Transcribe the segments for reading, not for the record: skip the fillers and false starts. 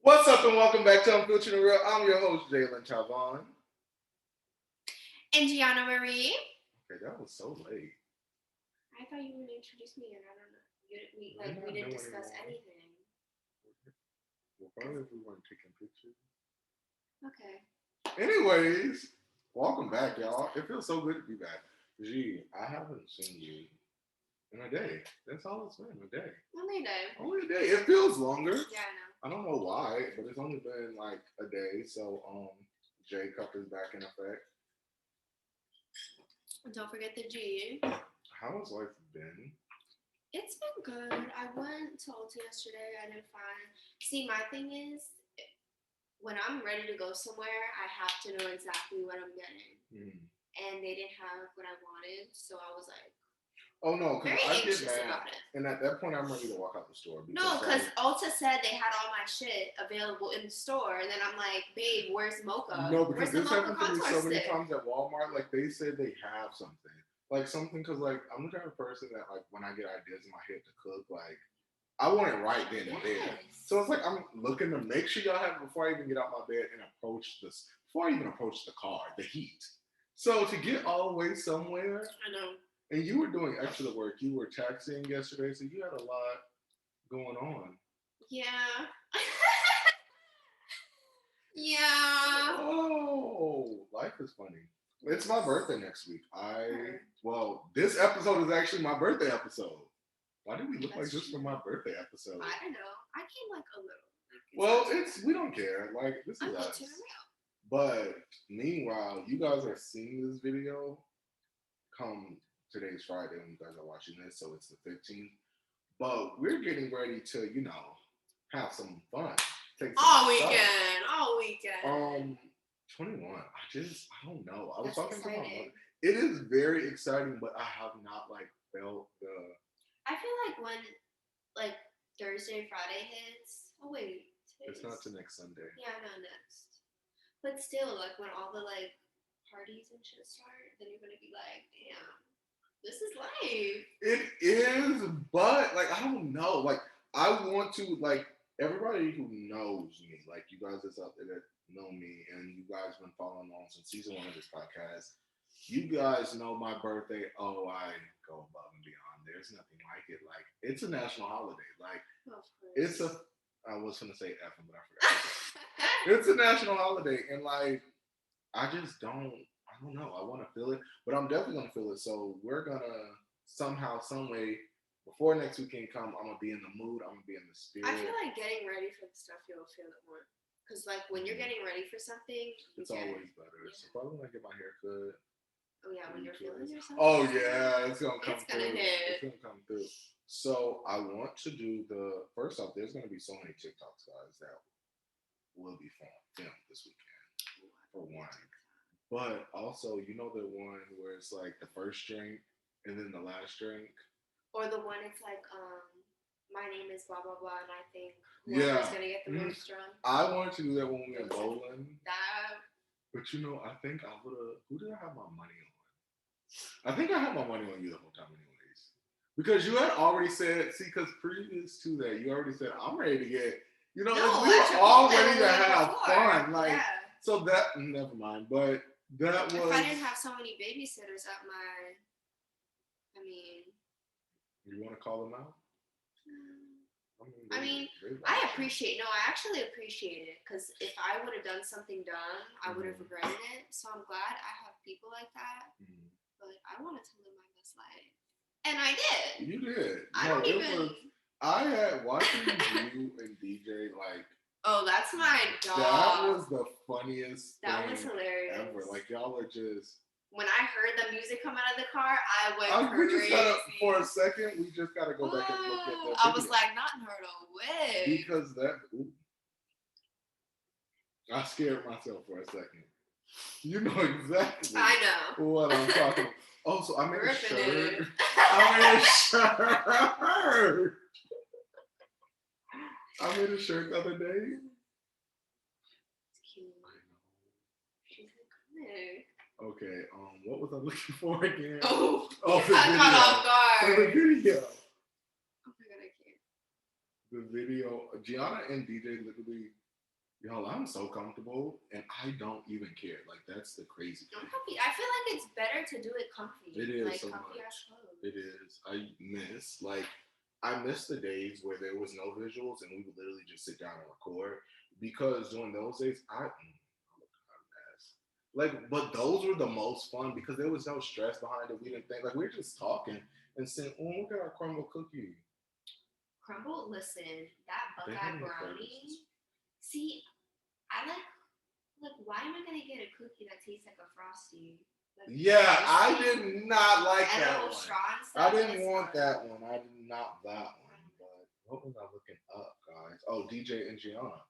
What's up and welcome back to Unfiltered and Real. I'm your host, Jalen Chavon. And Gianna Marie. Okay, that was so late. I thought you were gonna introduce me, and I don't know. We're not We didn't doing discuss anymore. anything. Well, probably if we weren't taking pictures. Okay. Anyways, welcome back, y'all. It feels so good to be back. Gee, I haven't seen you in a day. That's all it's been, a day. Only a day. Only a day. It feels longer. Yeah, I know. I don't know why, but it's only been like a day. So, J Cup is back in effect. And don't forget the G. How has life been? It's been good. I went to Ulta yesterday. I did fine. See, my thing is, when I'm ready to go somewhere, I have to know exactly what I'm getting. Hmm. And they didn't have what I wanted, so I was like Oh no, because very I get anxious mad, about it. and at that point, I'm ready to walk out the store. No, Like, because Ulta said they had all my shit available in the store, and then I'm like, babe, where's Mocha? no, because Where's the this Mocha happened to me contour so many stick? times at Walmart. Like they said they have something, like something, because like I'm the type of person that like when I get ideas in my head to cook, like I want it right then and there. Yes. So it's like I'm looking to make sure y'all have it before I even get out my bed and approach this, before I even approach the car, the heat. So to get all the way somewhere, I know. and you were doing extra work. You were taxiing yesterday, so you had a lot going on. Yeah. Yeah. Oh, life is funny. It's my birthday next week. Her. Well, this episode is actually my birthday episode. Why do we look like That's this for true. my birthday episode? I don't know. I came like a little. Well, it's we don't care. Like this I'm is not too us. real. But meanwhile, you guys are seeing this video come today's Friday when you guys are watching this, so it's the 15th. But we're getting ready to, have some fun. Take some All shots. weekend. All weekend. 21. I don't know. I was That's talking to my mother. exciting. It is very exciting, but I have not like felt the. I feel like when like Thursday, Friday hits. Oh wait, It's not to next Sunday. yeah, no, next. But still, like when all the like parties and shit start, then you're gonna be like, damn, this is life. It is, but like I don't know. Like I want to like everybody who knows me, like you guys that's out there that know me, and you guys been following along since season 1 of this podcast. You guys know my birthday. Oh, I go above and beyond. There's nothing like it. Like it's a national holiday. Like Of course. it's a. I was gonna say effing, but I forgot. It's a national holiday, and like I just don't. I don't know. I want to feel it, but I'm definitely gonna feel it. So we're gonna somehow, some way, before next weekend come, I'm gonna be in the mood. I'm gonna be in the spirit. I feel like getting ready for the stuff you'll feel it more. Cause like when you're getting ready for something, it's always better. So probably when I get my hair cut. Oh yeah, when you're feeling yourself. Oh yeah, it's gonna come It's gonna through. hit. It's gonna come through. So I want to do the first off. There's gonna be so many TikToks, guys, that will be filmed this weekend for one. But also, you know the one where it's like the first drink and then the last drink. Or the one it's like, my name is blah blah blah, and I think Yeah. whoever's gonna get the most drunk. I wanted to do that when we went bowling. That. But I think I would have. Who did I have my money on? I think I had my money on you the whole time, anyways. Because you had already said, see, because previous to that, you already said, I'm ready to get, No, like, we were all ready to have before. fun. Like, Yeah. so that, never mind. But that was. If I didn't have so many babysitters at my, I mean. You want to call them out? I appreciate. No, I actually appreciate it because if I would have done something dumb, I would have regretted it. So I'm glad I have people like that. Mm-hmm. But I wanted to live my best life, and I did. You did. I don't even. I had watching you and DJ like. Oh, that's my dog. That was the funniest. That was hilarious. Ever. Like y'all are just. When I heard the music come out of the car, I went crazy. We just gotta, for a second, we just gotta go back and look at that. I was like, not in her way. Because that. Ooh, I scared myself for a second. You know exactly. I know what I'm talking about. Oh, so I made a shirt. I made a shirt. I made a shirt the other day. It's cute. She's iconic. Okay, what was I looking for again? Oh, the video. I got off guard. The video. Oh my god, I can't. The video. Gianna and DJ literally Yo, I'm so comfortable, and I don't even care. Like that's the crazy I'm thing. comfy. I feel like it's better to do it comfy. It is like so comfy much. ass clothes. It is. I miss the days where there was no visuals and we would literally just sit down and record. Because during those days, I look a mess. Like, but those were the most fun because there was no stress behind it. We didn't think like we were just talking and saying, "Oh, look at our crumble cookie." Crumble, listen, that They Buckeye had any brownie. flavors. See, I like. Why am I gonna get a cookie that tastes like a frosty? Like Yeah, I icing did not like and that a little one. straw and I stuff. didn't It's want not. that one. I did not that one. But what was I looking up, guys? Oh, DJ and Gianna.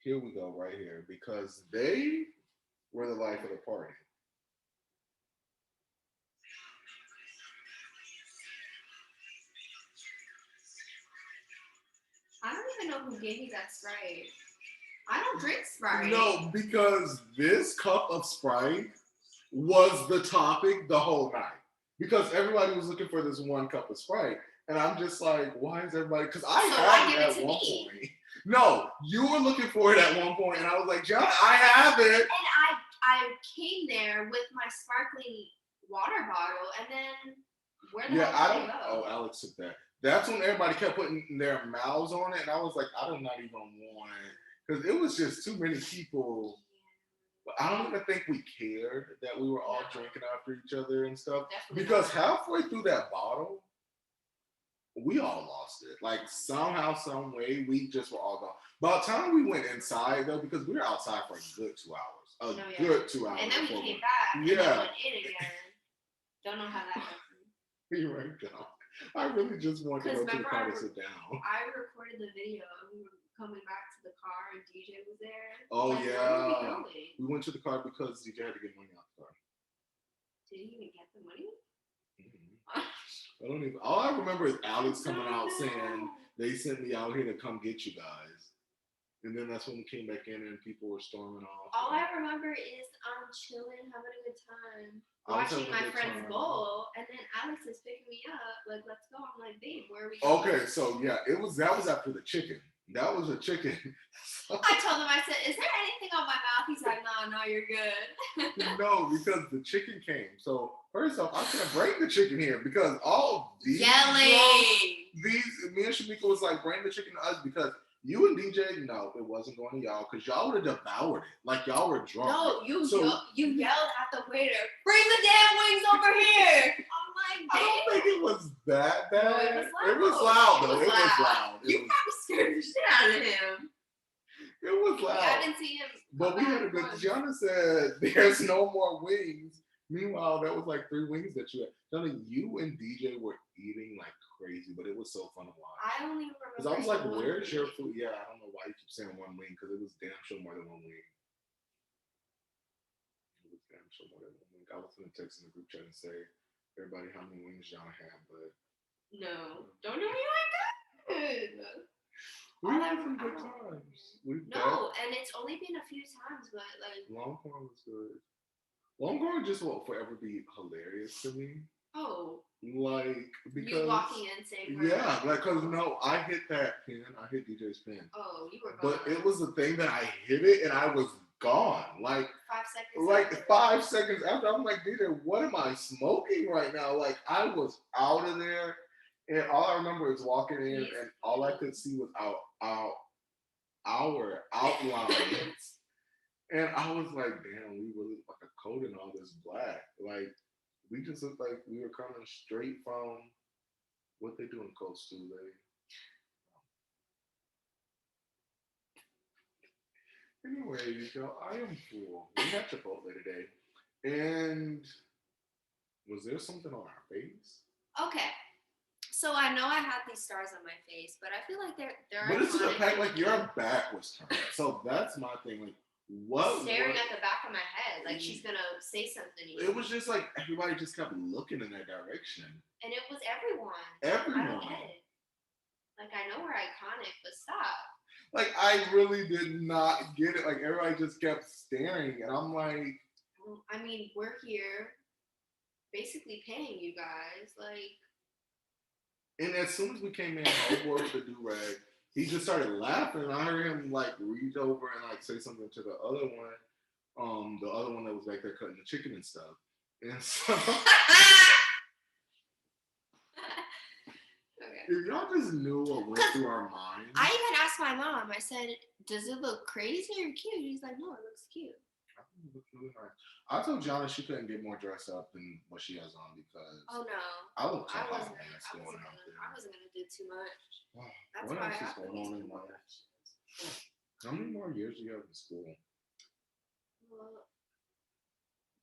Here we go, right here, because they were the life of the party. I don't even know who gave me that Sprite. I don't drink Sprite. No, because this cup of Sprite was the topic the whole night. Because everybody was looking for this one cup of Sprite. And I'm just like, why is everybody? Because I So had why it give it at to one me? point. No, you were looking for it at one point, and I was like, John, I have it. And I came there with my sparkling water bottle, and then where the Yeah, I hell did don't. it go? Oh, Alex took that. That's when everybody kept putting their mouths on it, and I was like, I do not even want it because it was just too many people. But I don't even think we cared that we were all drinking after each other and stuff. Definitely Because not. halfway through that bottle, we all lost it. Like somehow, some way, we just were all gone. By the time we went inside though, because we were outside for a good 2 hours, good 2 hours, and then we before came back, and then yeah, went in again. Don't know how that happened. you right down. I really just wanted to go to the Remember car to sit down. I recorded the video, and we were coming back to the car, and DJ was there. Oh Like, where were yeah, we going? we went to the car because DJ had to get money out the car. Did he even get the money? Mhm. I don't even. All I remember is Alex coming out saying they sent me out here to come get you guys, and then that's when we came back in and people were storming off. All I remember is chilling, having a good time, watching my friends bowl, and then Alex is picking me up, like, let's go. I'm like, babe, where are we going? Okay, so yeah, that was after the chicken. That was a chicken. I told him, I said, is there anything on my mouth? He's like, no, you're good. No, because the chicken came. So first off, I can't bring the chicken here because all these yelling. Me and Shamika was like, bring the chicken to us because you and DJ, no, it wasn't going to y'all because y'all would have devoured it. Like y'all were drunk. No, you yelled at the waiter, bring the damn wings over here. I'm like, I don't think it was that bad. No, it was loud though. It was loud. You probably scared the shit out of him. It was loud. Yeah, I didn't see him. But we had a good. Gianna said, "There's no more wings." Meanwhile, that was like 3 wings that you had. Gianna, you and DJ were eating like crazy, but it was so fun to watch. I only remember. Because I was like, "Where's your food?" Yeah, I don't know why you keep saying 1 wing because it was damn sure more than 1 wing. It was damn sure more than 1 wing. I was gonna text in the group chat and say, "Everybody, how many wings Gianna had?" But no, don't do me like that. We had some good times. No, and it's only been a few times, but like Longhorn was good. Longhorn just will forever be hilarious to me. Oh. Like because you walking in saying yeah, like because no, I hit that pin. I hit DJ's pin. Oh, you were gone. But it was the thing that I hit it and I was gone. Like 5 seconds. Like after. 5 seconds after, I'm like, DJ, what am I smoking right now? Like I was out of there. And all I remember is walking in, and all I could see was our outlines. And I was like, damn, we really like a coat in all this black. Like, we just looked like we were coming straight from what they do in Cold Stew, Anyways, y'all, I am full. We had Chipotle today. And was there something on our face? Okay. So I know I had these stars on my face, but I feel like they're. But it's the fact like your back was turned. So that's my thing. Like what? Staring at the back of my head, like she's gonna say something. It was just like everybody just kept looking in that direction. And it was everyone. Everyone. I don't get it. Like I know we're iconic, but stop. Like I really did not get it. Like everybody just kept staring, and I'm like. I mean, we're here, basically paying you guys, like. And as soon as we came in, homeboy with the do-rag, he just started laughing. And I heard him like reach over and like say something to the other one. The other one that was back there cutting the chicken and stuff. And so Okay. if y'all just knew what went through our minds. I even asked my mom, I said, does it look crazy or cute? She's like, no, it looks cute. I think it looked really nice. I told Gianna she couldn't get more dressed up than what she has on because Oh no. I look too I hot wasn't when it's going out there. I wasn't gonna do too much. That's What why else I is got going on in life? How many more years do you have in school? Well,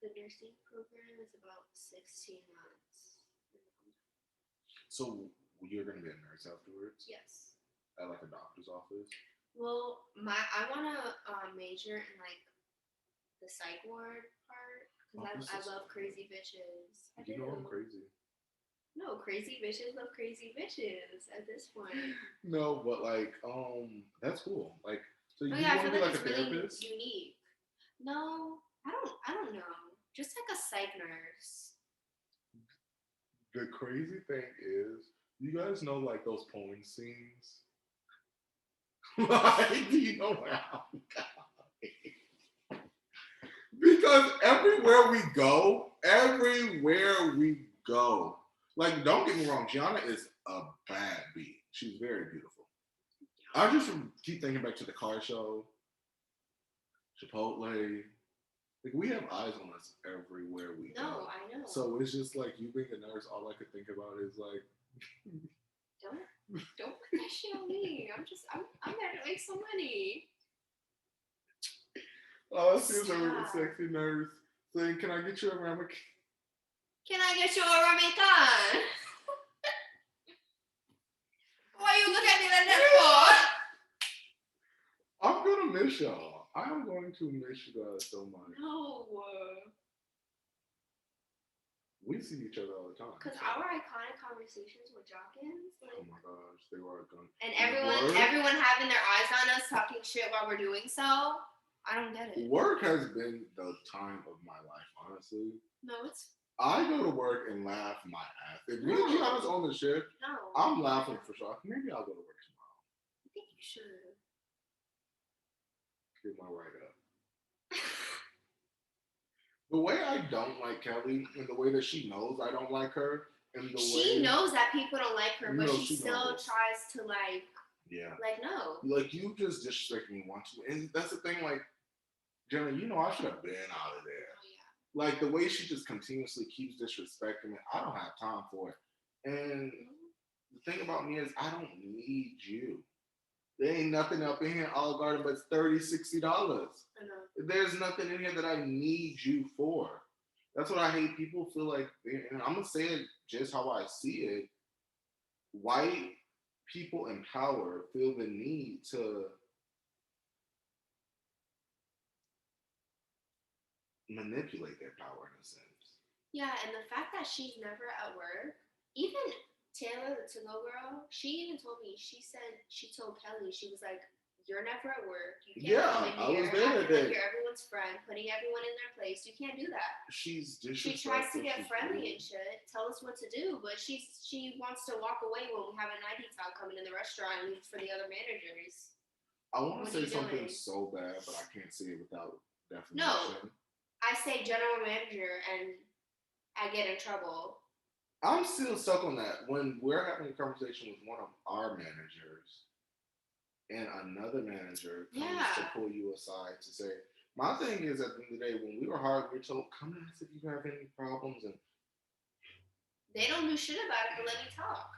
the nursing program is about 16 months. So you're gonna be a nurse afterwards? Yes. At like a doctor's office? Well, I want to major in like the psych ward part because I love crazy bitches. You know I'm crazy. No, crazy bitches love crazy bitches at this point. No, but like, that's cool. Like, so you yeah, want to be like a really therapist? unique. No, I don't know. Just like a psych nurse. The crazy thing is, you guys know like those porn scenes. Like, do you know how? Because everywhere we go, like, don't get me wrong, Gianna is a bad bee. She's very beautiful. I just keep thinking back to the car show, Chipotle. Like, we have eyes on us everywhere we go. No, I know. So it's just like you being a nurse, all I could think about is like, don't put that shit on me. I'm there to make some money. oh, she's a sexy nurse saying, "Can I get you a ramen? Can I get you a ramen? Why you look at me like that for?" I'm gonna miss y'all. I am going to miss you guys so much. No. We see each other all the time. Because our iconic conversations with Jockins. Like, oh my gosh, they were iconic. And everyone having their eyes on us, talking shit while we're doing so. I don't get it. Work has been the time of my life, honestly. No, it's. I go to work and laugh my ass. If me and Gianna's on the shift, I'm laughing for sure. Maybe I'll go to work tomorrow. I think you should. Get my write up. The way I don't like Kelly, and the way that she knows I don't like her, and the she knows that people don't like her, but she still tries to like. Yeah. Like no. Like you just disrespect me once, and that's the thing. Like, Jenna, you know I should have been out of there. Oh, yeah. Like the way she just continuously keeps disrespecting me, I don't have time for it. And the thing about me is I don't need you. There ain't nothing up in here, Olive Garden, but it's $30, $60. I know. There's nothing in here that I need you for. That's what I hate. People feel like, and I'm gonna say it just how I see it. White people in power feel the need to manipulate their power in a sense. Yeah, and the fact that she's never at work, even Taylor, the to-go girl, she even told me, she told Kelly, she was like, you're never at work. You can't come in here acting like you're everyone's friend, putting everyone in their place. You can't do that. She tries to get friendly and shit, tell us what to do, but she wants to walk away when we have a 90s out coming in the restaurant and leave for the other managers. I want to say something so bad, but I can't say it without definition. No, I say general manager and I get in trouble. I'm still stuck on that. When we're having a conversation with one of our managers and another manager comes to pull you aside to say, my thing is at the end of the day, when we were hired, we were told, come to us if you have any problems. And they don't do shit about it, but let me talk.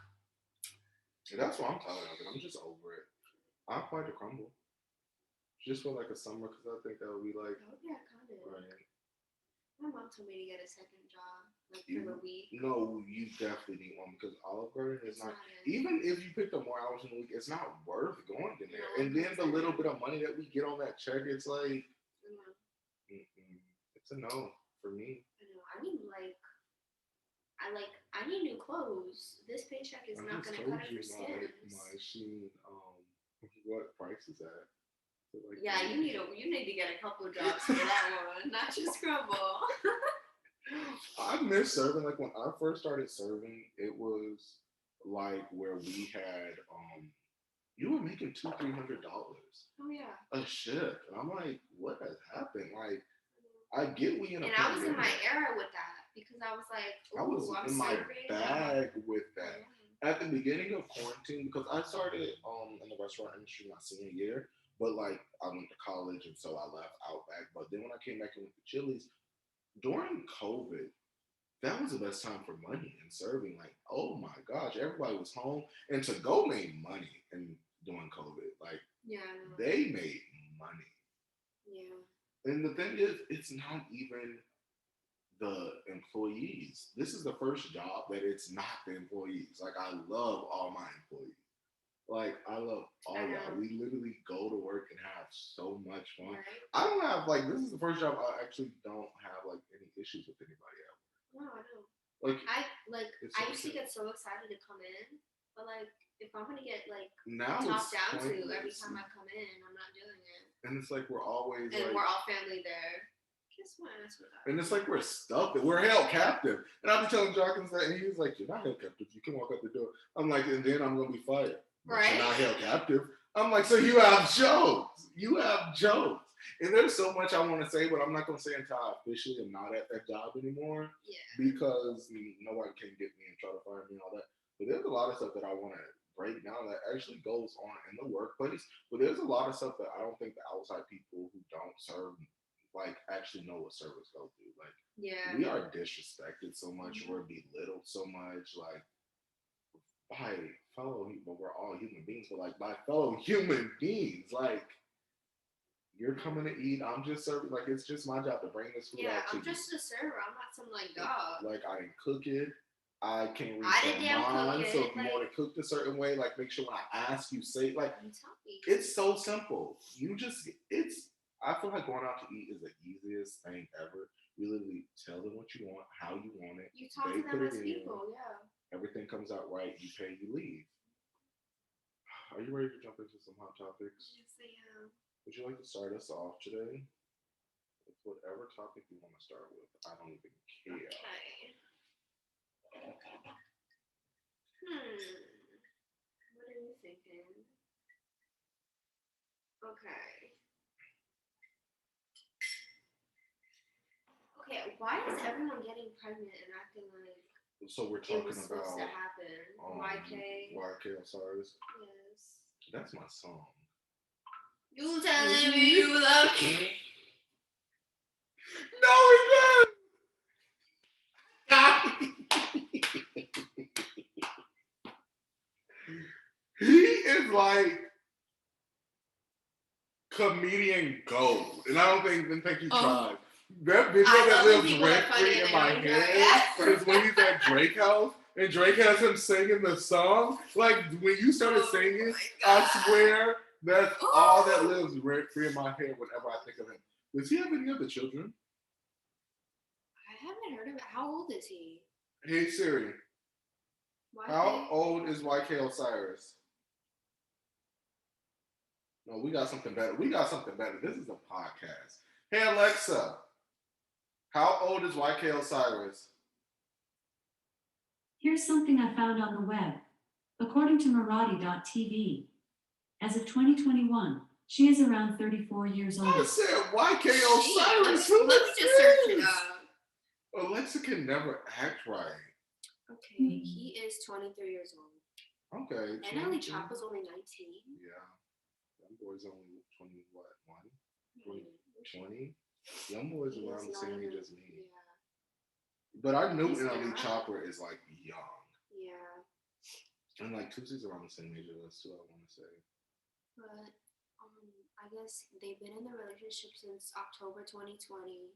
And that's why I'm tired of it. I'm just over it. I'm quite to crumble. Just for like a summer, because I think that would be like. That would be iconic. Right. My mom told me to get a second job. Like for a week. No, you definitely need one because Olive Garden is not. Even if you pick up more hours in a week, it's not worth going in there. And then the little bit of money that we get on that check, it's like. It's a no for me. I know. I need new clothes. This paycheck is not going to cut it for Skims. My Shein, what price is that? So like yeah, you need to get a couple of jobs for that one, not just Crumble. I miss serving. Like when I first started serving, it was like where we had you were making $200-$300 Oh yeah. a shift. And I'm like, what has happened? Like, I get we in a and I was in my era with that because I was like, I was I'm in my serving. bag with that. At the beginning of quarantine, because I started in the restaurant industry my senior year, but like I went to college and so I left Outback. But then when I came back and went to Chili's during COVID, that was the best time for money and serving. Like, oh my gosh, everybody was home and to go made money and during COVID. Like, they made money. Yeah. And the thing is, it's not even the employees. This is the first job that it's not the employees. Like, I love all my employees. Like, I love all y'all. We literally go to work and have so much fun. Right. I don't have, like, this is the first job I actually don't have, like, any issues with anybody else. No, I don't. I used to get so excited to come in, but, like, if I'm going to get, like, now talked down to every time I come in, I'm not doing it. And it's like we're always, and like, we're all family there. Kiss my ass with that. And it's like we're stuck. We're held captive. And I'll be telling Jockins that, and he's like, you're not held captive. You can walk out the door. I'm like, and then I'm going to be fired. Right. You're not held captive. I'm like, so you have jokes. You have jokes. And there's so much I want to say, but I'm not going to say until I officially am not at that job anymore. Yeah. Because nobody can get me and try to fire me and all that. But there's a lot of stuff that I want to break down that actually goes on in the workplace. But there's a lot of stuff that I don't think the outside people who don't serve like actually know what service goes through. Like, we are disrespected so much, we're belittled so much, like by fellow, well, we're all human beings, but like by fellow human beings, like you're coming to eat, I'm just serving, like it's just my job to bring this food out to you. I'm just a server, I'm not some like dog. Like I didn't cook it, I can't read your mind, so if you want it cooked a certain way, like make sure when I ask you say, like it's so simple. I feel like going out to eat is the easiest thing ever. You literally tell them what you want, how you want it. You talk to them as people, yeah. Everything comes out right, you pay, you leave. Are you ready to jump into some hot topics? Yes, I am. Would you like to start us off today? With whatever topic you want to start with. I don't even care. Okay. What are you thinking? Okay. Okay, why is everyone getting pregnant and acting like so we're talking it was supposed to happen? YK Osiris? Yes. That's my song. You telling me you love me? No, he does. He is like comedian gold, and I don't think he tried. That video that lives rent free in my head is when he's at Drake house and Drake has him singing the song. Like when you started singing, I swear that's all that lives rent free in my head whenever I think of him. Does he have any other children? I haven't heard of it. How old is he? Hey Siri. How old is YK Osiris? No, we got something better. This is a podcast. Hey Alexa. How old is YK Osiris? Here's something I found on the web. According to Marathi.tv, as of 2021, she is around 34 years old. I said YK Osiris. Who Let's just search it up. Alexa can never act right. Okay, he is 23 years old. Okay. And Ali Choppa's only 19. Yeah. That boy's only 20, what, 20? Young boys around the same age as me. Yeah. But I knew NLE Chopper is like young. Yeah. And like Tussie's around the same age as us too, I want to say. But I guess they've been in the relationship since October 2020,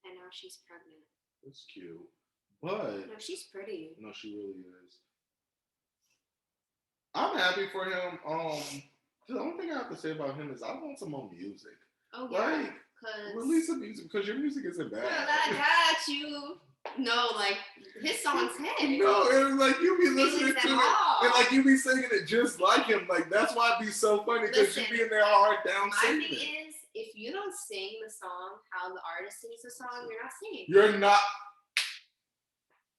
and now she's pregnant. That's cute. But no, she's pretty. No, she really is. I'm happy for him. The only thing I have to say about him is I want some more music. Oh yeah. Like, release some music because your music isn't bad. Girl, I got you. No, like his songs hit. No, and like you be listening to it, and like you be singing it just like him. Like that's why it be so funny because you be in there hard down singing. My thing is, if you don't sing the song how the artist sings the song, you're not singing. You're not.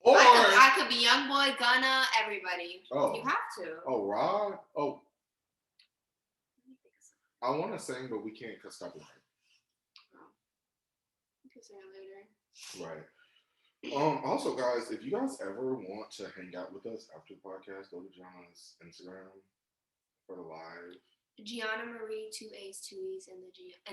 Or I could be Young Boy, Gunna, everybody. Oh, you have to. Oh, Rod. Oh, I want to sing, but we can't because copyright. Oh, you can sing it later. Right. Also, guys, if you guys ever want to hang out with us after the podcast, go to Gianna's Instagram for the live. Gianna Marie, 2 A's, 2 E's, and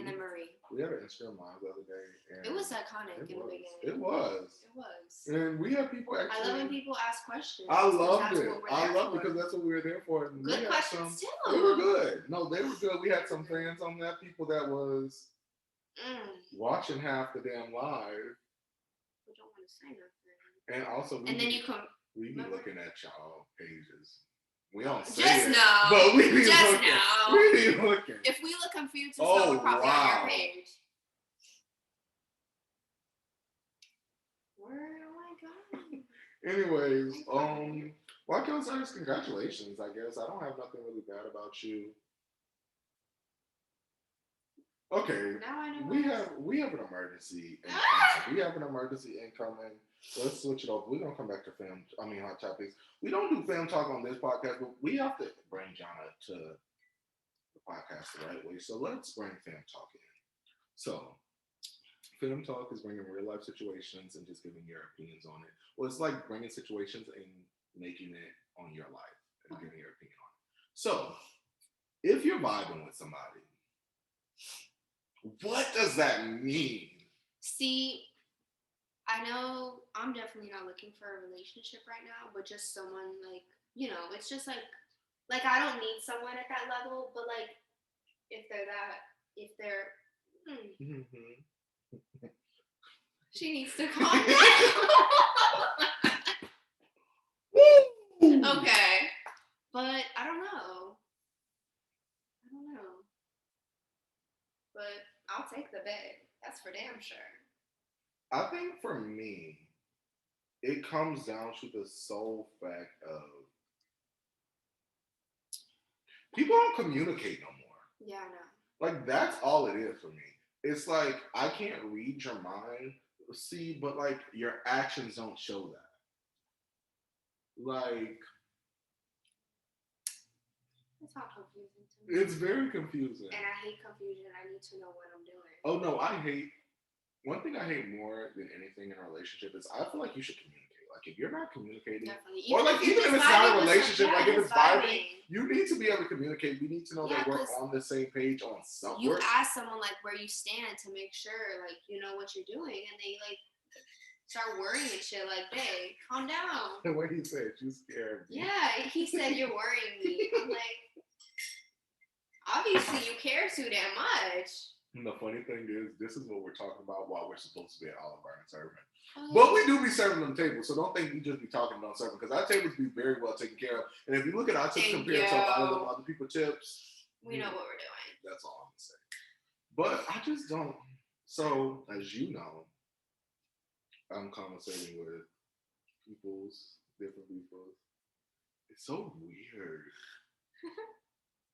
the Marie. We had an Instagram live the other day, and it was iconic in the beginning. It was. It was. And we had people actually. I love when people ask questions. I loved it. I loved it because that's what we were there for. And good questions too. They were good. No, they were good. We had some fans on that. People that was watching half the damn live. We don't want to say nothing. And also, then you come. We be looking at y'all pages. We don't say just it, know, but we be just looking. know. We be looking. If we look confused, we're probably on your page. Where am I going? Anyways, well, I can say congratulations. I guess I don't have nothing really bad about you. Okay, now I know we have an emergency. We have an emergency incoming. Let's switch it over. We're gonna come back to hot topics. We don't do film talk on this podcast, but we have to bring Jonna to the podcast the right way. So let's bring film talk in. So film talk is bringing real life situations and just giving your opinions on it. Well, it's like bringing situations and making it on your life and giving your opinion on it. So if you're vibing with somebody, what does that mean? See, I know I'm definitely not looking for a relationship right now, but just someone it's just like I don't need someone at that level, but like if they're she needs to calm down. Okay, but I don't know, but I'll take the bed. That's for damn sure. I think for me, it comes down to the sole fact of people don't communicate no more. Yeah, I know. Like, that's all it is for me. It's like, I can't read your mind, but like, your actions don't show that. Like, it's not confusing to me. It's very confusing. And I hate confusion. I need to know what I'm doing. Oh, no, one thing I hate more than anything in a relationship is I feel like you should communicate. Like, if you're not communicating, definitely. Or like even if it's not a relationship, like if it's vibing, you need to be able to communicate. We need to know that we're on the same page on something. You ask someone like where you stand to make sure like you know what you're doing, and they like start worrying and shit. Like, babe, calm down. The way he said, you scared me. Yeah, he said you're worrying me. I'm like, obviously you care too damn much. And the funny thing is, this is what we're talking about while we're supposed to be at Olive Garden serving. But we do be serving them tables, so don't think we just be talking about serving, because our tables be very well taken care of. And if you look at our tips compared to a lot of them other people's tips, we know what we're doing. That's all I'm gonna say. But I just don't. So as you know, I'm conversating with different people. It's so weird.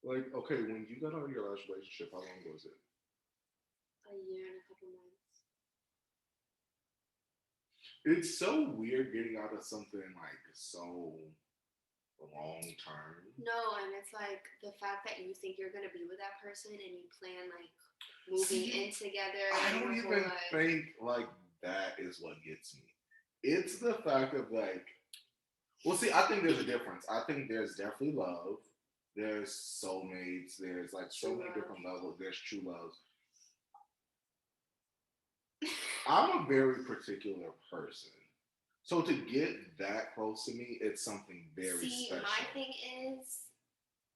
Like, okay, when you got out of your last relationship, how long was it? A year and a couple months. It's so weird getting out of something like so long term. No, and it's like the fact that you think you're gonna be with that person and you plan like moving in together. I don't even think like that is what gets me. It's the fact of like, well, see, I think there's a difference. I think there's definitely love. There's soulmates. There's like so many different levels. There's true love. I'm a very particular person. So to get that close to me, it's something very special. My thing is,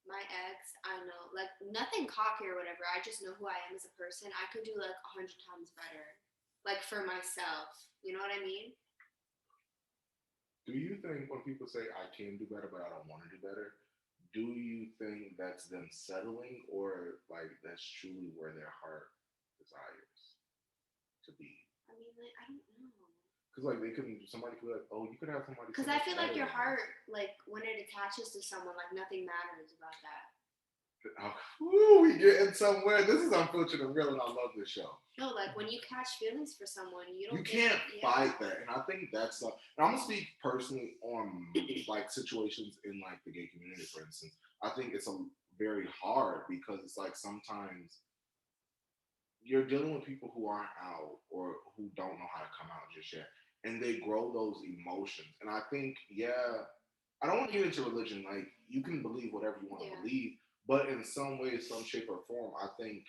my ex, I know, like nothing cocky or whatever. I just know who I am as a person. I could do like 100 times better, like for myself. You know what I mean? Do you think when people say I can do better, but I don't want to do better, do you think that's them settling, or like that's truly where their heart desires to be? I mean, like, I don't know. Because like somebody could be like, oh, you could have somebody. Because I feel like your heart, like when it attaches to someone, like nothing matters about that. Ooh, we getting somewhere. This is Unfiltered and Real, and I love this show. No, like when you catch feelings for someone, you can't fight that, and I think that's. And I'm gonna speak personally on like situations in like the gay community, for instance. I think it's a very hard because it's like sometimes you're dealing with people who aren't out or who don't know how to come out just yet, and they grow those emotions. And I think, yeah, I don't want to get into religion. Like, you can believe whatever you want to Yeah. believe, but in some way, some shape or form, I think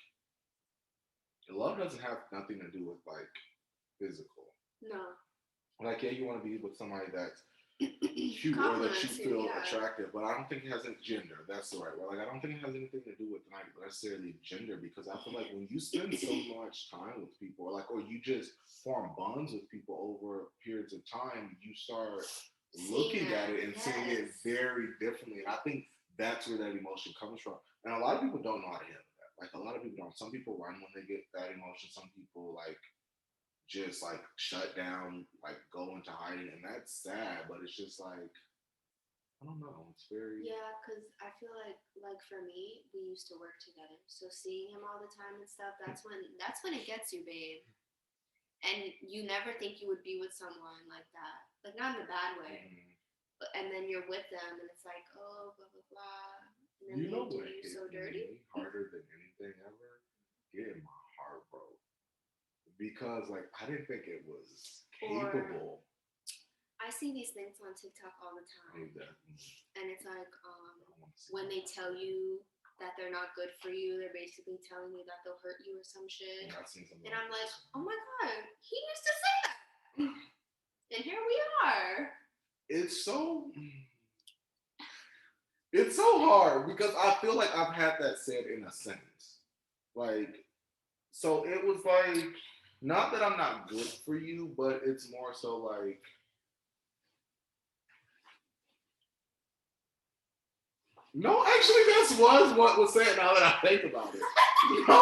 love doesn't have nothing to do with like physical. No. Like, yeah, you want to be with somebody that's cute or that you Compliments you, feel yeah. attractive, but I don't think it has any gender. That's the right word. Like, I don't think it has anything to do with like necessarily gender, because I feel like when you spend so much time with people, or you just form bonds with people over periods of time, you start looking at it and seeing it very differently. And I think that's where that emotion comes from. And a lot of people don't know how to handle that. Like, a lot of people don't. Some people run when they get that emotion. Some people like just like shut down, like go into hiding, and that's sad. But it's just like, I don't know. It's very Yeah, because I feel like for me, we used to work together. So seeing him all the time and stuff, that's when it gets you, babe. And you never think you would be with someone like that. Like, not in a bad way. But, and then you're with them and it's like, oh, blah, blah, blah. And then you know they do what you hit so dirty. me harder than anything ever? Getting my heart broke. Because like I didn't think it was capable. I see these things on TikTok all the time. And it's like, when they tell you that they're not good for you, they're basically telling you that they'll hurt you or some shit. And I'm like, oh my god, he used to say that. And here we are. It's so hard because I feel like I've had that said in a sentence. Like, so it was like, not that I'm not good for you, but it's more so like, no, actually, this was what was said. Now that I think about it, no,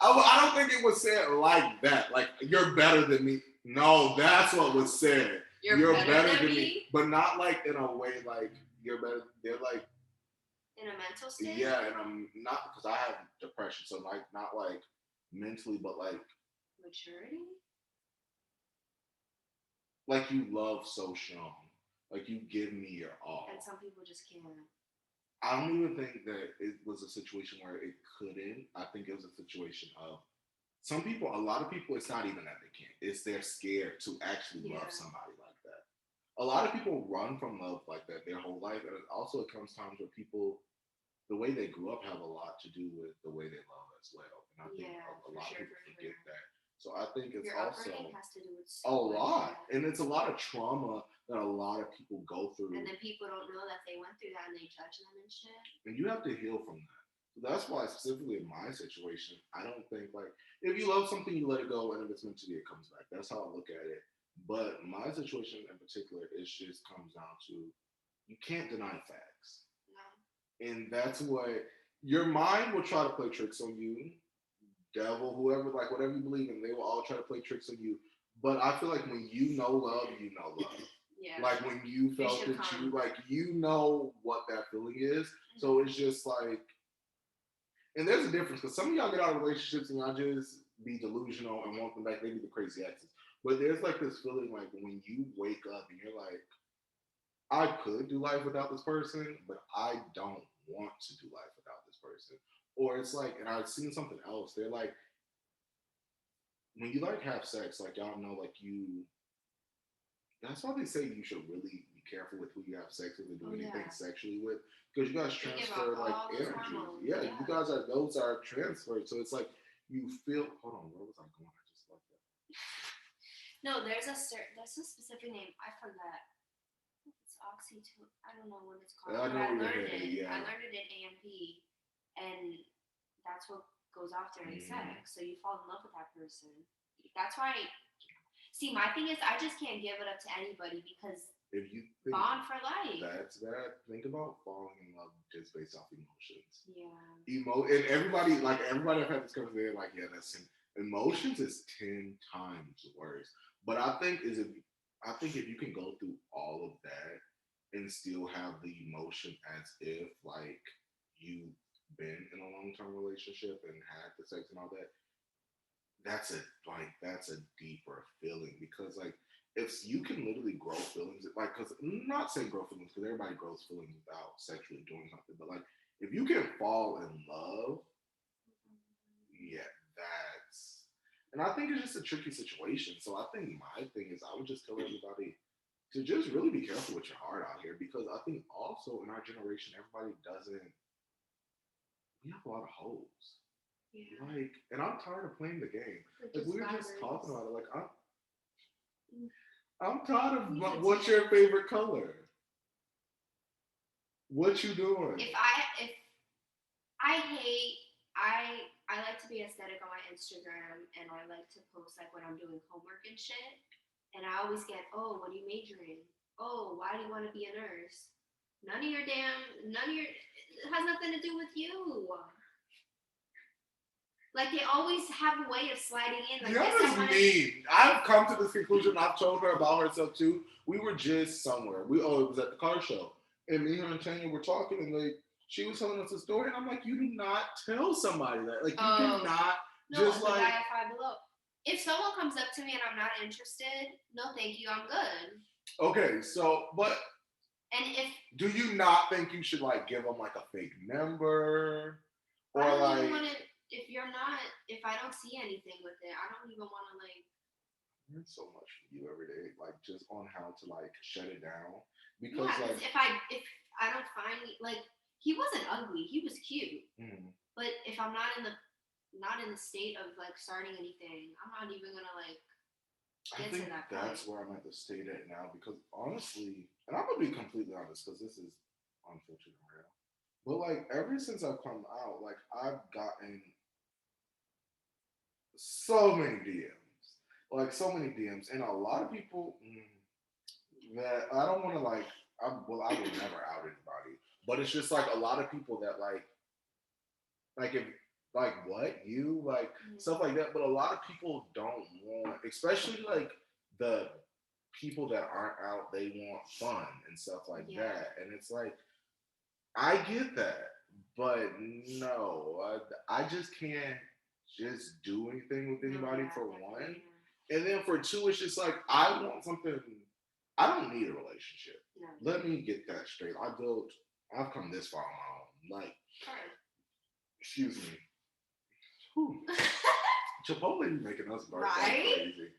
I don't think it was said like that. Like, you're better than me. No, that's what was said. You're better than me, but not like in a way like you're better. They're like in a mental state. Yeah, and I'm not, because I have depression, so like not like mentally, but like maturity. Like, you love so strong. Like, you give me your all. And some people just can't. I don't even think that it was a situation where it couldn't. I think it was a situation of some people, a lot of people, it's not even that they can't. It's they're scared to actually love somebody like that. A lot of people run from love like that their whole life. And also it comes times where people, the way they grew up, have a lot to do with the way they love as well. And I think a lot of people forget that. So I think it's your also has to do with a lot. And it's a lot of trauma that a lot of people go through. And then people don't know that they went through that and they judge them and shit. And you have to heal from that. So that's why, specifically in my situation, I don't think, like, if you love something, you let it go, and if it's meant to be, it comes back. That's how I look at it. But my situation in particular, it just comes down to, you can't deny facts. No. And that's what, your mind will try to play tricks on you. Devil, whoever, like, whatever you believe in, they will all try to play tricks on you. But I feel like when you know love, you know love. Yeah. Like, when you felt it, you, like, you know what that feeling is. Mm-hmm. So it's just like, and there's a difference, because some of y'all get out of relationships and y'all just be delusional and want them back. They be the crazy exes. But there's like this feeling like when you wake up and you're like, I could do life without this person, but I don't want to do life without this person. Or it's like, and I've seen something else. They're like, when you like have sex, like, y'all know, like, you, that's why they say you should really be careful with who you have sex with and do anything sexually with, because you guys transfer like energy. Yeah, you guys are, those are transferred. So it's like you feel. Hold on, where was I going? I just left that. No, there's a specific name. I forgot. It's oxytocin. I don't know what it's called. I learned it. Yeah. I learned it in AMP, and that's what goes off during sex. So you fall in love with that person. That's why. See, my thing is, I just can't give it up to anybody, because if you think bond for life. That's that. Think about falling in love just based off emotions. Yeah. And everybody I've had this conversation, like, yeah, that's emotions is 10 times worse. But I think if you can go through all of that and still have the emotion as if like you've been in a long-term relationship and had the sex and all that, that's a deeper feeling, because like if you can literally grow feelings, like, because I'm not saying grow feelings, because everybody grows feelings without sexually doing something, but like If you can fall in love, yeah, that's. And I think it's just a tricky situation. So I think my thing is I would just tell everybody to just really be careful with your heart out here because I think also in our generation everybody doesn't. We have a lot of hoes. Yeah. Like, and I'm tired of playing the game. Like we were just talking about it. Like I'm tired of what's your favorite color? What you doing? If I hate I like to be aesthetic on my Instagram and I like to post like when I'm doing homework and shit. And I always get, oh, what are you majoring? Oh, why do you want to be a nurse? None of your it has nothing to do with you. Like they always have a way of sliding in. Like Deanna's mean. I've come to this conclusion. I've told her about herself too. We were just somewhere. It was at the car show, and me and Tanya were talking, and like she was telling us a story, and I'm like, you do not tell somebody that. Like you do not just like. The guy at Five Below. If someone comes up to me and I'm not interested, no, thank you, I'm good. Okay, so but. And if do you not think you should like give them like a fake number, or I don't like? Even wanna, if I don't see anything with it, I don't even want to like. Learn so much from you every day, like just on how to like shut it down. Because yeah, like if I don't find like he wasn't ugly, he was cute. Mm. But if I'm not in the state of like starting anything, I'm not even gonna like. I think that's where I'm at the state at now because honestly, and I'm gonna be completely honest because this is unfiltered and real. But like ever since I've come out, like I've gotten so many DMs, and a lot of people that I don't want to like. I will never out anybody, but it's just like a lot of people that like if like what you like stuff like that. But a lot of people don't want, especially like the people that aren't out. They want fun and stuff like that, and it's like I get that, but no, I just can't just do anything with anybody for one. And then for two, it's just like I want something. I don't need a relationship. No. Let me get that straight. I've come this far on my own. Like, excuse me. Chipotle be making us bark like crazy.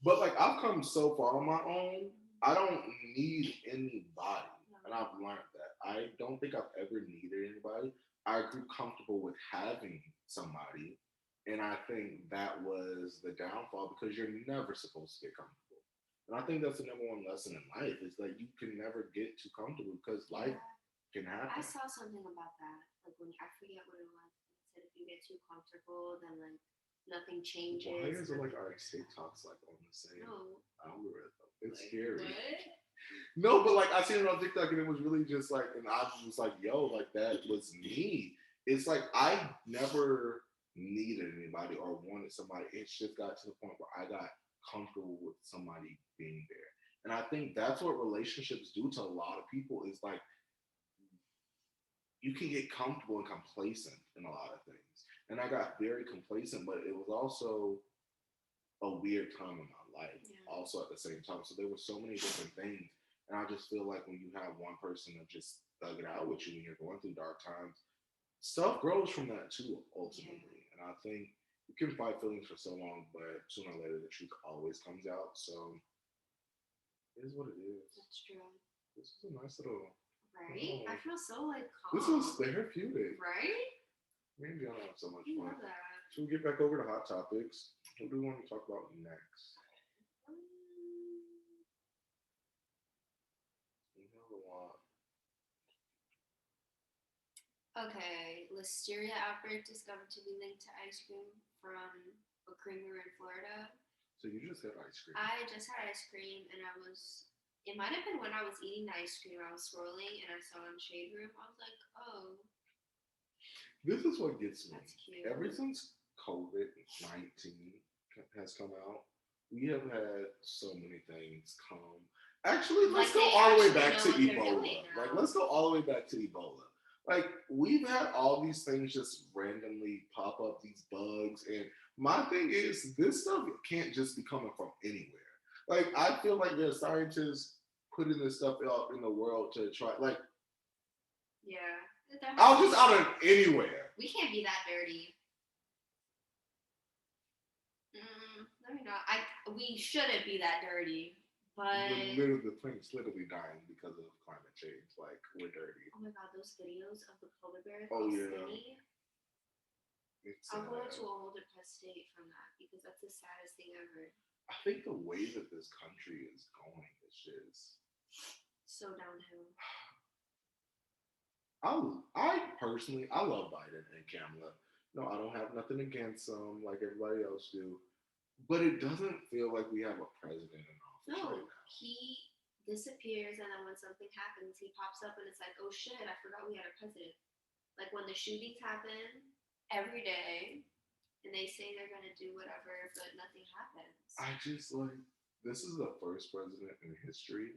But like I've come so far on my own. I don't need anybody, and I've learned that. I don't think I've ever needed anybody. I grew comfortable with having somebody. And I think that was the downfall because you're never supposed to get comfortable. And I think that's the number one lesson in life is that you can never get too comfortable because life can happen. I saw something about that. Like when I forget what it was. It said if you get too comfortable, then like nothing changes. Why is it like our TikToks like on the same algorithm? It's scary. What? No, but like I seen it on TikTok and it was really just like, and I was like, yo, like that was me. It's like I never needed anybody or wanted somebody. It just got to the point where I got comfortable with somebody being there. And I think that's what relationships do to a lot of people is like you can get comfortable and complacent in a lot of things. And I got very complacent, but it was also a weird time in my life also at the same time. So there were so many different things. And I just feel like when you have one person that just thug it out with you when you're going through dark times, stuff grows from that too, ultimately. And I think you can fight feelings for so long, but sooner or later the truth always comes out. So it is what it is. That's true. This was a nice little. Right? I feel so like calm. This was therapeutic. Right? Me and Diana have so much fun. Should we get back over to hot topics? What do we want to talk about next? We have a lot. Okay, listeria outbreak discovered to be linked to ice cream from a creamery in Florida. So you just had ice cream? I just had ice cream, and it might have been when I was eating the ice cream, I was scrolling, and I saw in Shade Room, I was like, oh. This is what gets me. That's cute. Ever since COVID-19 has come out, we have had so many things come. Actually, let's go all the way back to Ebola. Like, let's go all the way back to Ebola. Like, we've had all these things just randomly pop up, these bugs. And my thing is, this stuff can't just be coming from anywhere. Like, I feel like there's scientists putting this stuff out in the world to try, like. Yeah, I was just out of anywhere. We can't be that dirty. Let me know. We shouldn't be that dirty, but The plane's literally dying because of climate change. Like, we're dirty. Oh my god, those videos of the polar bears Oh, all yeah. skinny. It's I'll go into a whole depressed state from that because that's the saddest thing ever. I think the way that this country is going is just so downhill. I personally, I love Biden and Kamala. No, I don't have nothing against them like everybody else do, but it doesn't feel like we have a president in office right now. He disappears, and then when something happens, he pops up, and it's like, oh shit, I forgot we had a president. Like when the shootings happen every day, and they say they're gonna do whatever, but nothing happens. I just like this is the first president in history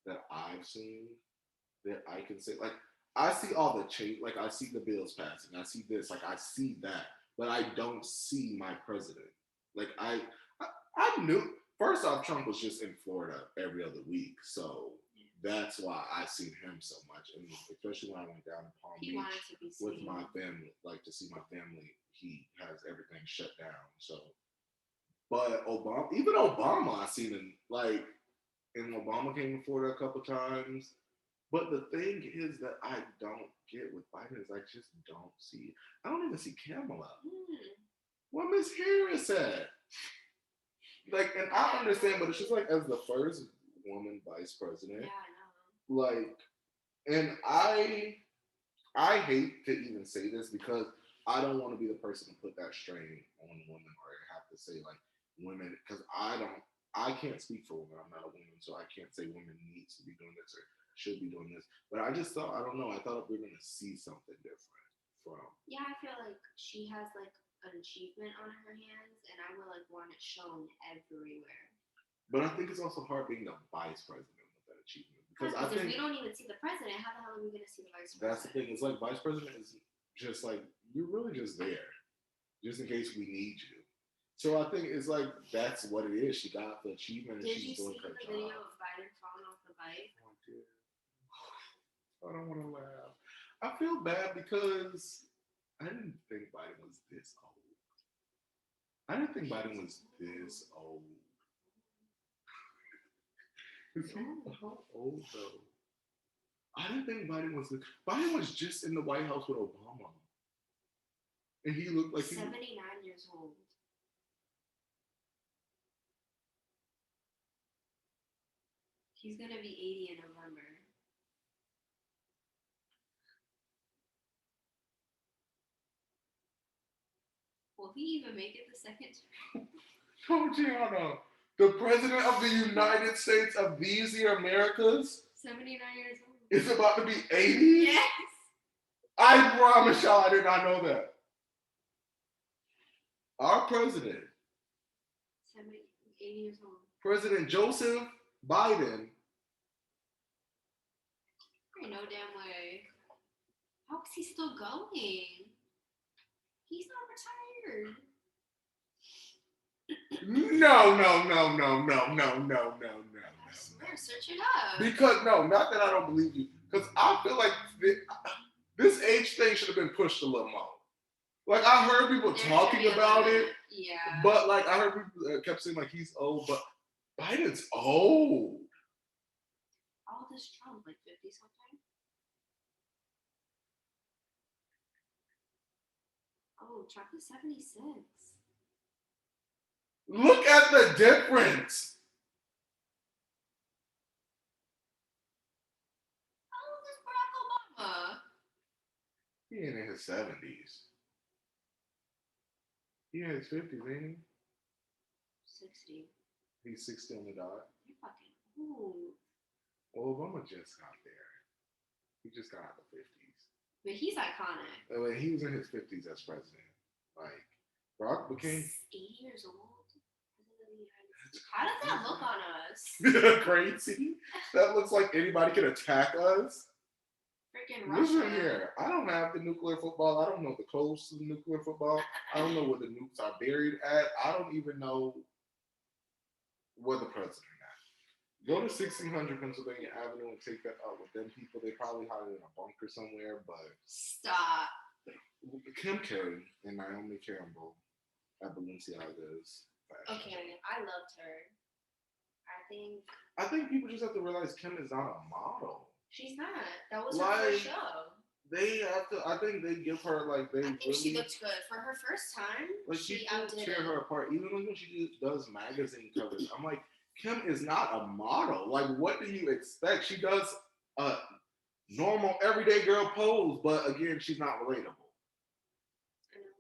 that I've seen that I can say like. I see all the change, like I see the bills passing, I see this, like I see that, but I don't see my president. Like I knew. First off, Trump was just in Florida every other week, so that's why I seen him so much, and especially when I went down to Palm Beach with my family, like to see my family. He has everything shut down. So, but Obama, even Obama, I seen him like, and Obama came to Florida a couple times. But the thing is that I don't get with Biden is I just don't see. I don't even see Kamala. What Miss Harris at? Like, and I understand, but it's just like as the first woman vice president. Yeah, I know. Like, and I hate to even say this because I don't want to be the person to put that strain on women or have to say like women because I can't speak for women. I'm not a woman, so I can't say women needs to be doing this or should be doing this. But I just thought, I don't know, I thought we were going to see something different from. Yeah, I feel like she has like an achievement on her hands, and I would like want it shown everywhere. But I think it's also hard being the vice president with that achievement. Because I think we don't even see the president, how the hell are we going to see the vice president? That's the thing. It's like vice president is just like, you're really just there, just in case we need you. So I think it's like, that's what it is. She got the achievement and she's doing her job. Did you see the video of Biden falling off the bike? Oh, dear. I don't want to laugh. I feel bad because I didn't think Biden was this old. I didn't think Biden was this old. How old though? I didn't think Biden was. Biden was just in the White House with Obama, and he looked like 79 years old. He's gonna be 80 in November. Will he even make it the second term? Gianna, the president of the United States of these here Americas, 79 years old, is about to be 80? Yes. I promise y'all I did not know that. Our president, 80 years old. President Joseph Biden. Ain't no damn way. How is he still going? He's not retired. No. Search it up. Because no, not that I don't believe you. Because I feel like this age thing should have been pushed a little more. Like I heard people talking about it. Yeah. But like I heard people kept saying like he's old, but Biden's old. How old is Trump? Like 50 something? Oh, Trump is 76. Look at the difference. How old is Barack Obama? He ain't in his 70s. He in his 50s, ain't he? 60. He's 60 on the dot. You're fucking old. Well, Obama just got there. He just got out the 50s. But he's iconic. I mean, he was in his 50s as president. Like, Barack became 80 years old. How does that look on us? crazy. That looks like anybody can attack us. Freaking Russia. Listen here, I don't have the nuclear football. I don't know the codes to the nuclear football. I don't know where the nukes are buried at. I don't even know where the president is. Go to 1600 Pennsylvania Avenue and take that up with them people. They probably hide in a bunker somewhere, but Stop. Kim K and Naomi Campbell at Balenciaga's fashion. Okay, I loved her. I think people just have to realize Kim is not a model. She's not. That was her Like, first show. They have to. I think they give her like they. I think really, she looked good for her first time. Like she outdid tear her apart. Even like when she does magazine covers, I'm like, Kim is not a model. Like, what do you expect? She does a normal everyday girl pose, but again, she's not relatable. I know.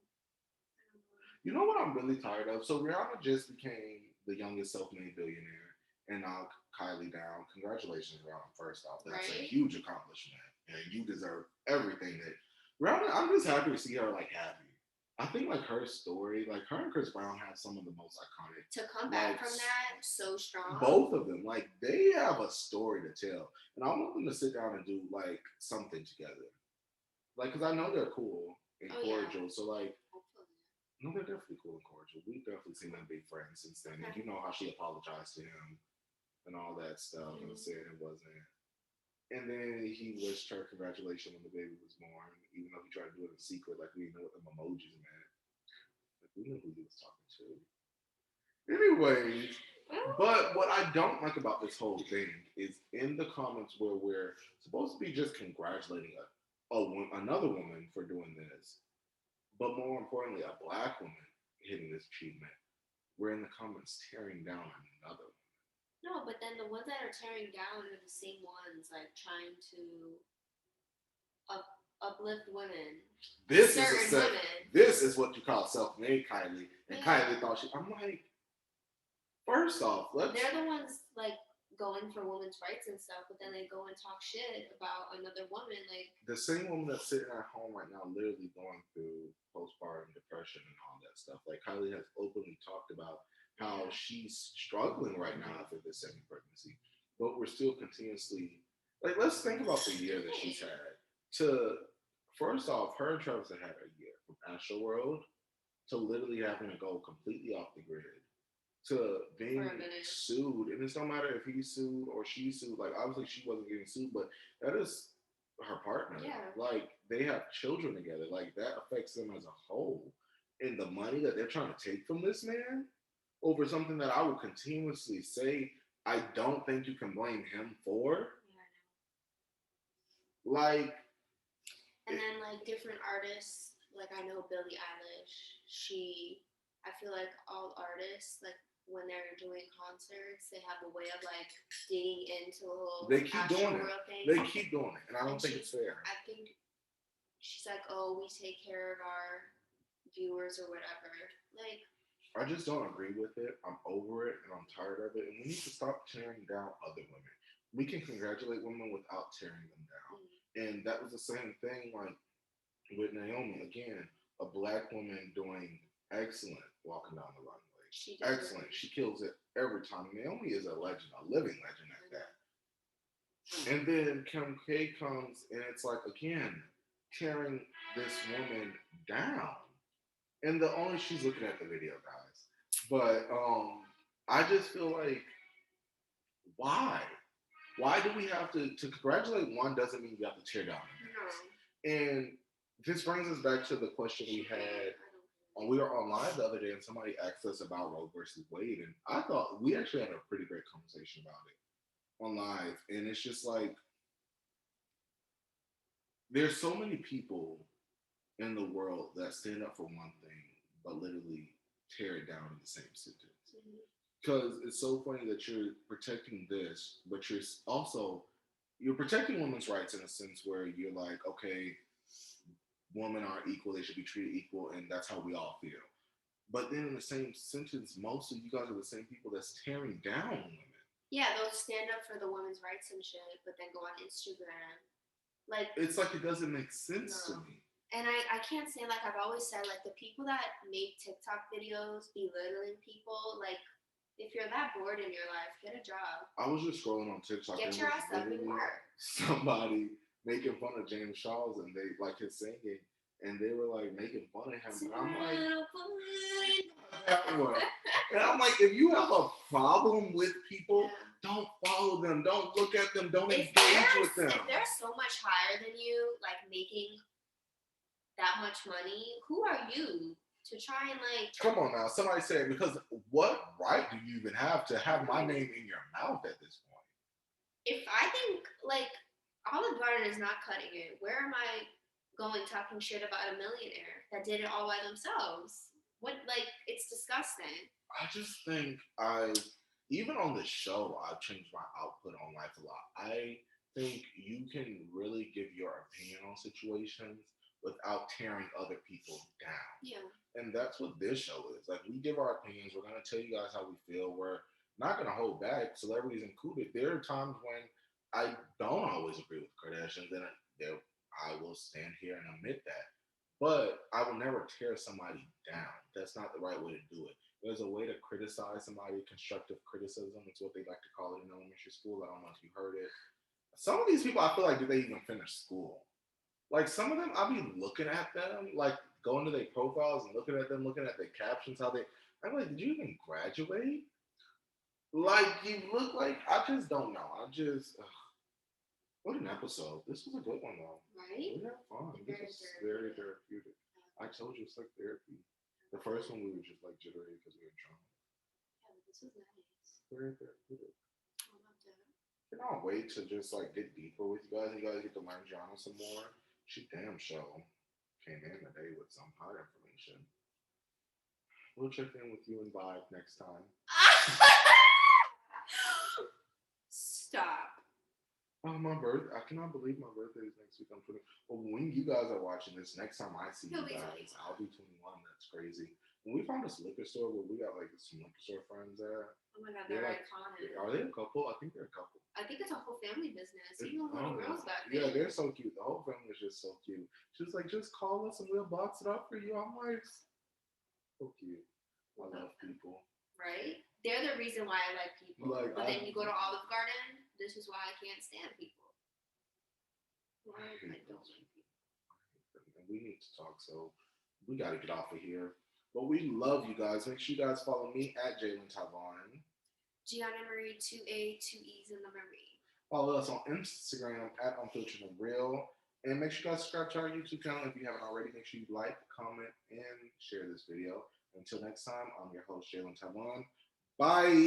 You know what I'm really tired of? So Rihanna just became the youngest self-made billionaire, and now Kylie down. Congratulations, Rihanna. First off, that's a huge accomplishment, and you deserve everything that Rihanna. I'm just happy to see her like happy. I think like her story, like her and Chris Brown have some of the most iconic. To come back from that so strong. Both of them, like they have a story to tell, and I want them to sit down and do like something together. Like, cause I know they're cool and cordial, so like. No, they're definitely cool and cordial. We've definitely seen them be friends since then. And you know how she apologized to him and all that stuff and said it wasn't. And then he wished her congratulations when the baby was born, even though he tried to do it in secret, like we didn't know what them emojis meant. Like we knew who he was talking to. Anyways, but what I don't like about this whole thing is in the comments where we're supposed to be just congratulating another woman for doing this. But more importantly, a black woman hitting this achievement. We're in the comments tearing down another one. No, but then the ones that are tearing down are the same ones, like trying to uplift women. This is what you call self-made, Kylie. And Kylie thought I'm like, first off, they're the ones like going for women's rights and stuff, but then they go and talk shit about another woman. Like the same woman that's sitting at home right now, literally going through postpartum depression and all that stuff. Like Kylie has openly talked about how she's struggling right now after this second pregnancy, but we're still continuously like. Let's think about the year that she's had. First off, her and Travis have had a year from Astroworld to literally having to go completely off the grid. To being sued, and it's no matter if he sued or she sued. Like obviously she wasn't getting sued, but that is her partner. Yeah. Like they have children together. Like that affects them as a whole. And the money that they're trying to take from this man over something that I will continuously say I don't think you can blame him for. Yeah, like, and then like different artists. Like I know Billie Eilish. I feel like all artists like. When they're doing concerts, they have a way of like digging into the whole they keep doing it. Thing. They keep doing it, and I don't think it's fair. I think she's like, "Oh, we take care of our viewers or whatever." Like, I just don't agree with it. I'm over it, and I'm tired of it. And we need to stop tearing down other women. We can congratulate women without tearing them down. And that was the same thing, like with Naomi. Again, a black woman doing excellent walking down the runway. Excellent. She kills it every time. Naomi is a legend, a living legend at that. And then Kim K comes and it's like, again, tearing this woman down. And she's looking at the video, guys. But I just feel like, why? Why do we have to congratulate one doesn't mean you have to tear down the next. And this brings us back to the question we had. We were on live the other day and somebody asked us about Roe versus Wade, and I thought we actually had a pretty great conversation about it on live. And it's just like there's so many people in the world that stand up for one thing but literally tear it down in the same sentence. Because it's so funny that you're protecting this, but you're protecting women's rights in a sense where you're like, okay, women are equal, they should be treated equal, and that's how we all feel. But then in the same sentence, most of you guys are the same people that's tearing down women. Yeah, they'll stand up for the women's rights and shit, but then go on Instagram. Like it's like it doesn't make sense to me. And I can't say, like I've always said, like the people that make TikTok videos belittling people, like if you're that bored in your life, get a job. I was just scrolling on TikTok. Get your ass up and work. Somebody making fun of James Charles and they like his singing and they were like making fun of him. And I'm like, that one. And I'm like, if you have a problem with people, don't follow them. Don't look at them. Don't If engage with them. If they're so much higher than you, like making that much money, who are you to try and like? Come on now, somebody say, because what right do you even have to have my name in your mouth at this point? If I think like Olive Garden is not cutting it, where am I going talking shit about a millionaire that did it all by themselves? What, like, it's disgusting. I just think even on the show, I've changed my output on life a lot. I think you can really give your opinion on situations without tearing other people down. Yeah. And that's what this show is. Like, we give our opinions. We're going to tell you guys how we feel. We're not going to hold back, celebrities included. There are times when I don't always agree with Kardashians, and I will stand here and admit that. But I will never tear somebody down. That's not the right way to do it. There's a way to criticize somebody. Constructive criticism. It's what they like to call it in elementary school. I don't know if you heard it. Some of these people, I feel like, do they even finish school? Like, some of them, I'll be looking at them, like going to their profiles and looking at them, looking at their captions, how they. I'm like, did you even graduate? Like, you look like, I just don't know. What an episode. This was a good one, though. Right? We had fun. This was very therapeutic. I told you it's like therapy. The first one we were just like jittery because we were drunk. Yeah, but this was nice. Very therapeutic. I loved it. Cannot wait to just like get deeper with you guys. You guys get to learn Gianna some more. She damn show came in today with some hot information. We'll check in with you and Vibe next time. Stop. Oh, my birthday! I cannot believe my birthday is next week. I'm 20. Well, when you guys are watching this, next time I see you guys, I'll be 21. That's crazy. When we found this liquor store where we got like some liquor store friends at. Oh my god, they're like, iconic. Are they a couple? I think they're a couple. I think it's a whole family business. Even the little girls back there. Yeah, they're so cute. The whole family is just so cute. She was like, just call us and we'll box it up for you. I'm like, so cute. I love people. Right? They're the reason why I like people. Like, but then you go to Olive Garden, this is why I can't stand people. Why I don't like people. And we need to talk, so we got to get off of here. But we love you guys. Make sure you guys follow me at Jalen Tavon. Gianna Marie, 2A, 2E's in the Marie. Follow us on Instagram at Unfiltered And Glow. And make sure you guys subscribe to our YouTube channel if you haven't already. Make sure you like, comment, and share this video. Until next time, I'm your host, Jalen Tavon. Bye.